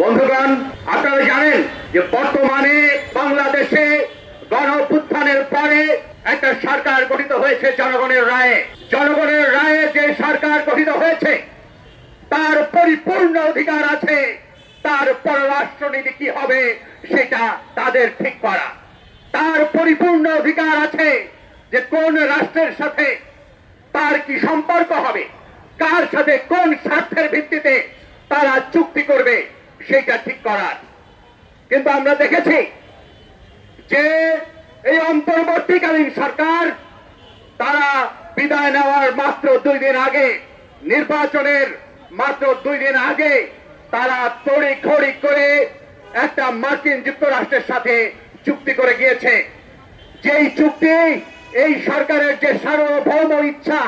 বন্ধুগণ, আপনারা জানেন যে বর্তমানে বাংলাদেশে গণ অভ্যুত্থানের পরে একটা সরকার গঠিত হয়েছে জনগণের রায়ে। জনগণের রায়ে যে সরকার গঠিত হয়েছে তার পরিপূর্ণ অধিকার আছে তার পররাষ্ট্রনীতি কি হবে সেটা তাদের ঠিক করা। তার পরিপূর্ণ অধিকার আছে যে কোন রাষ্ট্রের সাথে তার কি সম্পর্ক হবে, কার সাথে কোন স্বার্থের ভিত্তিতে তারা চুক্তি করবে সেটা ঠিক করার। কিন্তু আমরা দেখেছি যে এই অন্তর্বর্তীকালীন সরকার তারা বিদায় নেওয়ার মাত্র 2 দিন আগে, নির্বাচনের মাত্র 2 দিন আগে তারা তড়িঘড়ি করে একটা মার্কিন যুক্তরাষ্ট্রের সাথে চুক্তি করে গিয়েছে। যেই চুক্তি এই সরকারের যে সার্বভৌম ইচ্ছা,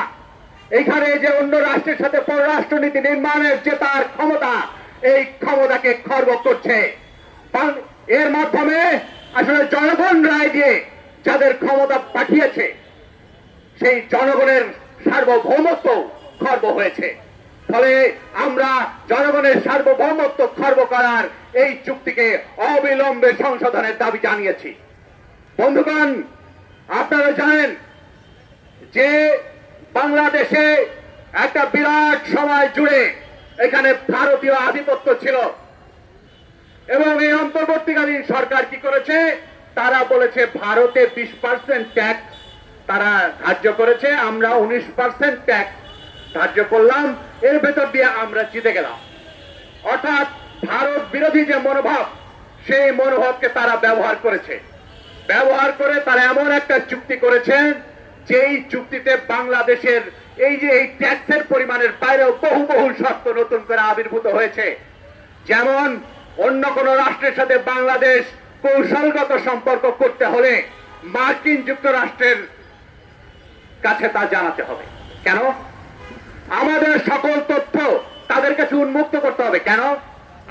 এখানে যে অন্য রাষ্ট্রের সাথে পররাষ্ট্রনীতি নির্মাণের যে তার ক্ষমতা, এই ক্ষমতাকে খর্ব করছে। এর মাধ্যমে আসলে জনগণ রায় দিয়ে যাদের ক্ষমতা পাঠিয়েছে সেই জনগণের সার্বভৌমত্ব খর্ব হয়েছে। ফলে আমরা জনগণের সার্বভৌমত্ব খর্ব করার এই চুক্তিকে অবিলম্বে সংশোধনের দাবি জানিয়েছি। বন্ধুগণ, আপনারা জানেন যে বাংলাদেশে একটা বিরাট সময় জুড়ে এখানে ভারতীয় আধিপত্য ছিল এবং এই অন্তর্বর্তীকালীন সরকার কি করেছে, তারা বলেছে ভারতে 20% ট্যাক্স তারা ধার্য করেছে, আমরা 19% ট্যাক্স ধার্য করলাম, এর ভেতর দিয়ে আমরা জিতে গেলাম। অর্থাৎ ভারত বিরোধী যে মনোভাব, সেই মনোভাবকে তারা ব্যবহার করেছে। ব্যবহার করে তারা এমন একটা চুক্তি করেছেন যেই চুক্তিতে বাংলাদেশের এই যে এই ট্যাক্সের পরিমাণের বাইরেও বহু বহু শর্ত নতুন করে আবির্ভূত হয়েছে। যেমন অন্য কোন রাষ্ট্রের সাথে বাংলাদেশ কৌশলগত সম্পর্ক করতে হলে মার্কিন যুক্তরাষ্ট্রের কাছে তা জানাতে হবে। কেন? আমাদের সকল তথ্য তাদের কাছে উন্মুক্ত করতে হবে। কেন?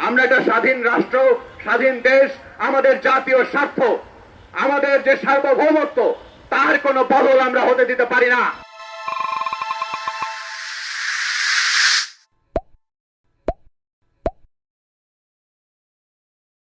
আমরা একটা স্বাধীন রাষ্ট্র, স্বাধীন দেশ, আমাদের জাতীয় স্বার্থ, আমাদের যে সার্বভৌমত্ব, তার কোনো বদল আমরা হতে দিতে পারি না।